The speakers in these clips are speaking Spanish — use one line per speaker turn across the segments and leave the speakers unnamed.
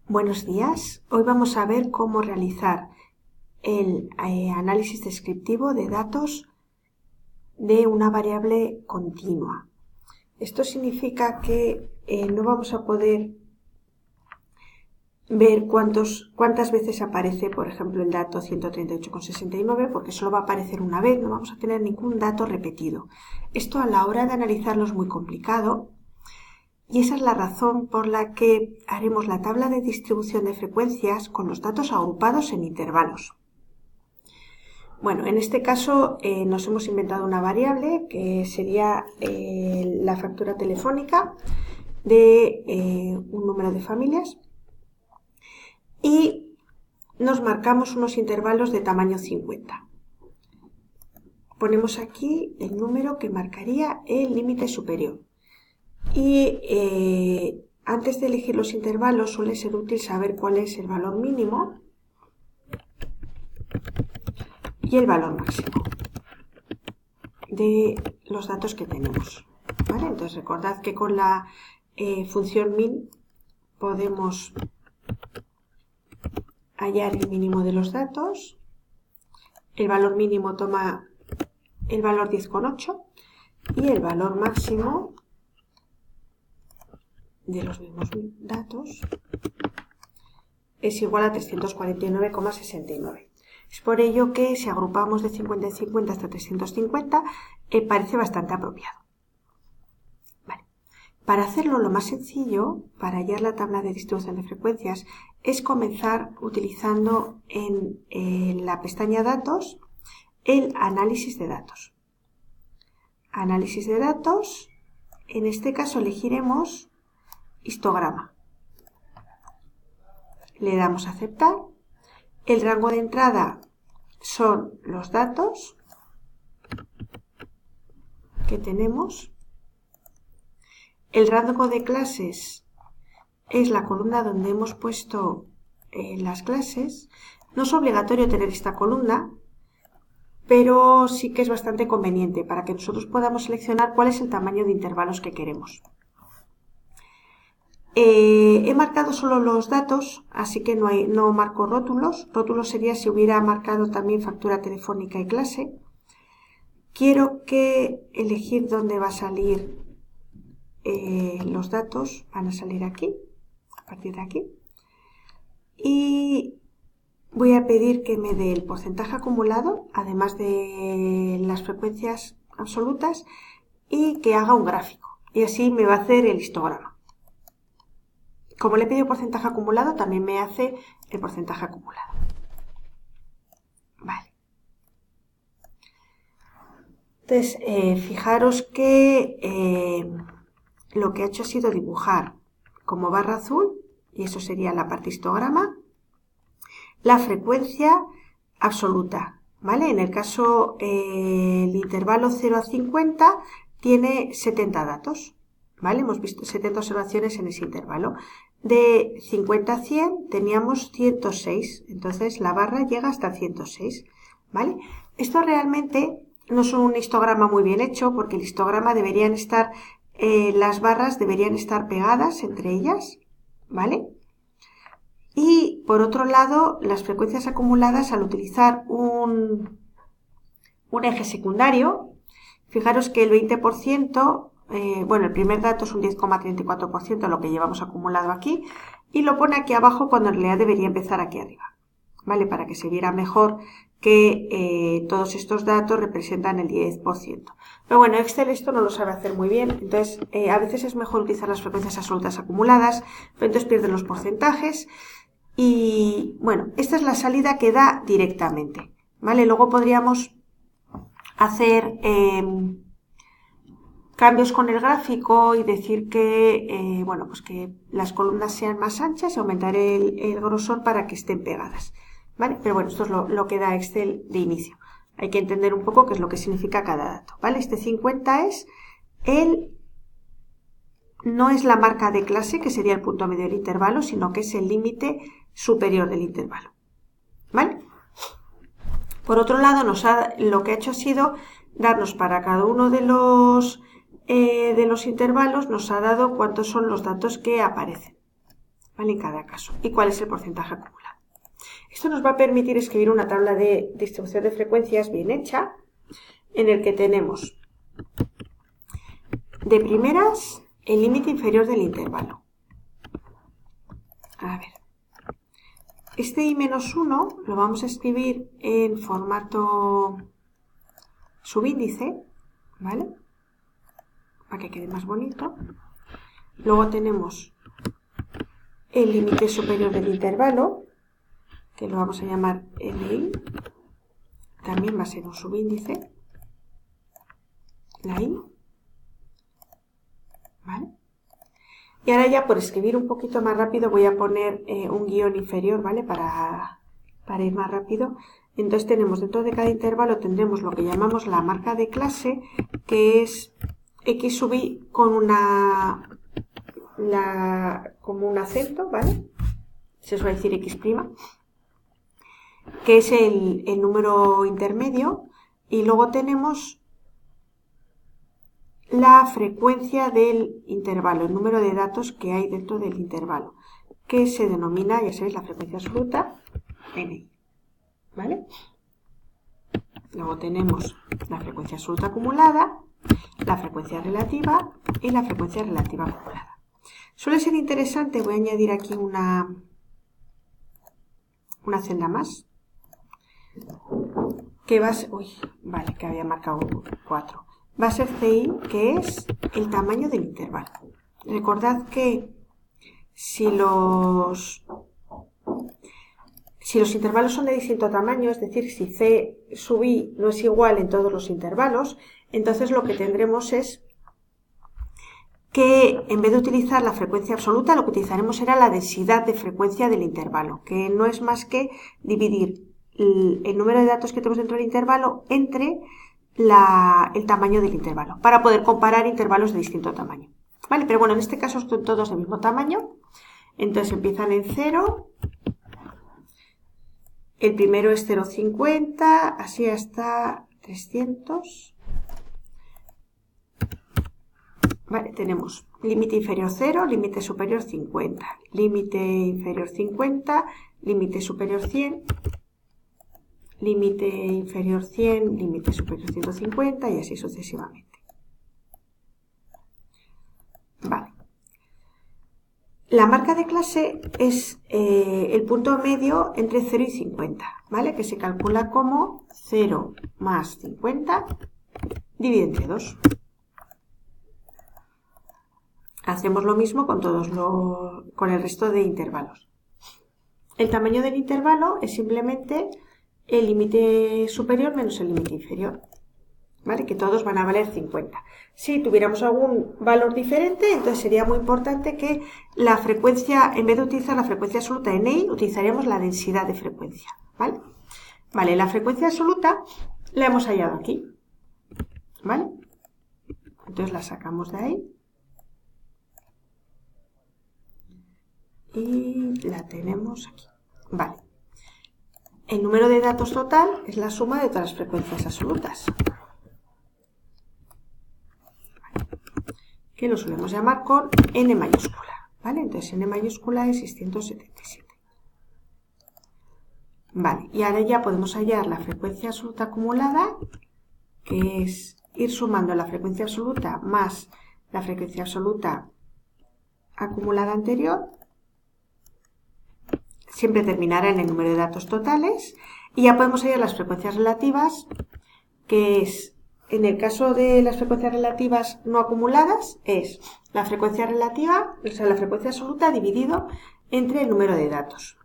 Buenos días, hoy vamos a ver cómo realizar el análisis descriptivo de datos de una variable continua. Esto significa que no vamos a poder ver cuántas veces aparece, por ejemplo, el dato 138,69, porque solo va a aparecer una vez, no vamos a tener ningún dato repetido. Esto a la hora de analizarlo es muy complicado. Y esa es la razón por la que haremos la tabla de distribución de frecuencias con los datos agrupados en intervalos. Bueno, en este caso nos hemos inventado una variable que sería la factura telefónica de un número de familias y nos marcamos unos intervalos de tamaño 50. Ponemos aquí el número que marcaría el límite superior. Y antes de elegir los intervalos suele ser útil saber cuál es el valor mínimo y el valor máximo de los datos que tenemos, ¿vale? Entonces recordad que con la función min podemos hallar el mínimo de los datos. El valor mínimo toma el valor 10,8 y el valor máximo de los mismos datos es igual a 349,69. Es por ello que si agrupamos de 50 en 50 hasta 350 parece bastante apropiado. Vale. Para hacerlo lo más sencillo, para hallar la tabla de distribución de frecuencias, es comenzar utilizando en la pestaña Datos el análisis de datos. Análisis de datos, en este caso elegiremos histograma. Le damos a aceptar. El rango de entrada son los datos que tenemos. El rango de clases es la columna donde hemos puesto las clases. No es obligatorio tener esta columna, pero sí que es bastante conveniente para que nosotros podamos seleccionar cuál es el tamaño de intervalos que queremos. He marcado solo los datos, así que no marco rótulos. Rótulos sería si hubiera marcado también factura telefónica y clase. Quiero elegir dónde va a salir los datos. Van a salir aquí, a partir de aquí. Y voy a pedir que me dé el porcentaje acumulado, además de las frecuencias absolutas, y que haga un gráfico. Y así me va a hacer el histograma. Como le he pedido porcentaje acumulado, también me hace el porcentaje acumulado. Vale. Entonces, fijaros que lo que ha hecho ha sido dibujar como barra azul, y eso sería la parte histograma, la frecuencia absoluta. ¿Vale? En el caso, el intervalo 0 a 50 tiene 70 datos. ¿Vale? Hemos visto 70 observaciones en ese intervalo. De 50 a 100 teníamos 106, entonces la barra llega hasta 106, ¿vale? Esto realmente no es un histograma muy bien hecho, porque el histograma deberían estar, las barras deberían estar pegadas entre ellas, ¿vale? Y por otro lado, las frecuencias acumuladas, al utilizar un eje secundario, fijaros que el 20%, bueno, el primer dato es un 10,34%, lo que llevamos acumulado aquí, y lo pone aquí abajo cuando en realidad debería empezar aquí arriba, ¿vale? Para que se viera mejor que todos estos datos representan el 10%. Pero bueno, Excel esto no lo sabe hacer muy bien, entonces a veces es mejor utilizar las frecuencias absolutas acumuladas, pero entonces pierden los porcentajes. Y bueno, esta es la salida que da directamente, ¿vale? Luego podríamos hacer cambios con el gráfico y decir que, bueno, pues que las columnas sean más anchas y aumentar el grosor para que estén pegadas, ¿vale? Pero bueno, esto es lo que da Excel de inicio. Hay que entender un poco qué es lo que significa cada dato, ¿vale? Este 50 es no es la marca de clase, que sería el punto medio del intervalo, sino que es el límite superior del intervalo, ¿vale? Por otro lado, lo que ha hecho ha sido darnos para cada uno de los intervalos, nos ha dado cuántos son los datos que aparecen, ¿vale? En cada caso. ¿Y cuál es el porcentaje acumulado? Esto nos va a permitir escribir una tabla de distribución de frecuencias bien hecha, en el que tenemos de primeras el límite inferior del intervalo. A ver. Este i-1 lo vamos a escribir en formato subíndice, ¿vale? Para que quede más bonito. Luego tenemos el límite superior del intervalo, que lo vamos a llamar LI. También va a ser un subíndice. La I. ¿Vale? Y ahora ya por escribir un poquito más rápido voy a poner un guión inferior, ¿vale? Para ir más rápido. Entonces tenemos dentro de cada intervalo tendremos lo que llamamos la marca de clase, que es x sub i con como un acento, ¿vale? Se suele decir x', que es el número intermedio, y luego tenemos la frecuencia del intervalo, el número de datos que hay dentro del intervalo, que se denomina, ya sabéis, la frecuencia absoluta, Ni, ¿vale? Luego tenemos la frecuencia absoluta acumulada, la frecuencia relativa y la frecuencia relativa acumulada. Suele ser interesante, voy a añadir aquí una celda más, que va a ser, vale, que había marcado 4. Va a ser CI, que es el tamaño del intervalo. Recordad que si los intervalos son de distinto tamaño, es decir, si C sub i no es igual en todos los intervalos, entonces lo que tendremos es que en vez de utilizar la frecuencia absoluta, lo que utilizaremos será la densidad de frecuencia del intervalo, que no es más que dividir el número de datos que tenemos dentro del intervalo entre el tamaño del intervalo, para poder comparar intervalos de distinto tamaño. ¿Vale? Pero bueno, en este caso son todos del mismo tamaño, entonces empiezan en 0, el primero es 0,50, así hasta 300. Vale, tenemos límite inferior 0, límite superior 50, límite inferior 50, límite superior 100, límite inferior 100, límite superior 150 y así sucesivamente. Vale. La marca de clase es el punto medio entre 0 y 50, ¿vale? Que se calcula como 0 más 50 dividido entre 2. Hacemos lo mismo con con el resto de intervalos. El tamaño del intervalo es simplemente el límite superior menos el límite inferior, ¿vale? Que todos van a valer 50. Si tuviéramos algún valor diferente, entonces sería muy importante que la frecuencia, en vez de utilizar la frecuencia absoluta en Ni, utilizaríamos la densidad de frecuencia, ¿vale? Vale, la frecuencia absoluta la hemos hallado aquí, ¿vale? Entonces la sacamos de ahí. Y la tenemos aquí, vale. El número de datos total es la suma de todas las frecuencias absolutas, que lo solemos llamar con n mayúscula, ¿vale? Entonces n mayúscula es 677. Vale, y ahora ya podemos hallar la frecuencia absoluta acumulada, que es ir sumando la frecuencia absoluta más la frecuencia absoluta acumulada anterior. Siempre terminará en el número de datos totales, y ya podemos hallar las frecuencias relativas, que es, en el caso de las frecuencias relativas no acumuladas, es la frecuencia relativa, o sea, la frecuencia absoluta dividido entre el número de datos.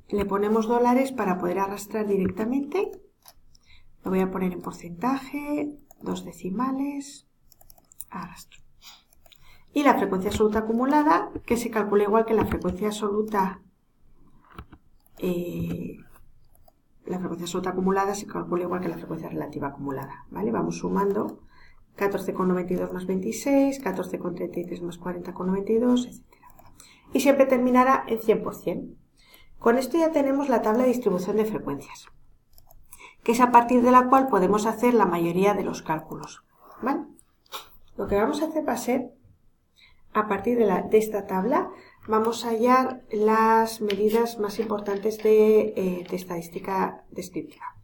Le ponemos dólares para poder arrastrar directamente. Lo voy a poner en porcentaje, 2 decimales, arrastro. Y la frecuencia absoluta acumulada, que se calcula igual que la frecuencia absoluta acumulada se calcula igual que la frecuencia relativa acumulada, ¿vale? Vamos sumando 14,92 más 26, 14,33 más 40,92, etc. Y siempre terminará en 100%. Con esto ya tenemos la tabla de distribución de frecuencias, que es a partir de la cual podemos hacer la mayoría de los cálculos, ¿vale? Lo que vamos a hacer va a ser, a partir de esta tabla, vamos a hallar las medidas más importantes de estadística descriptiva.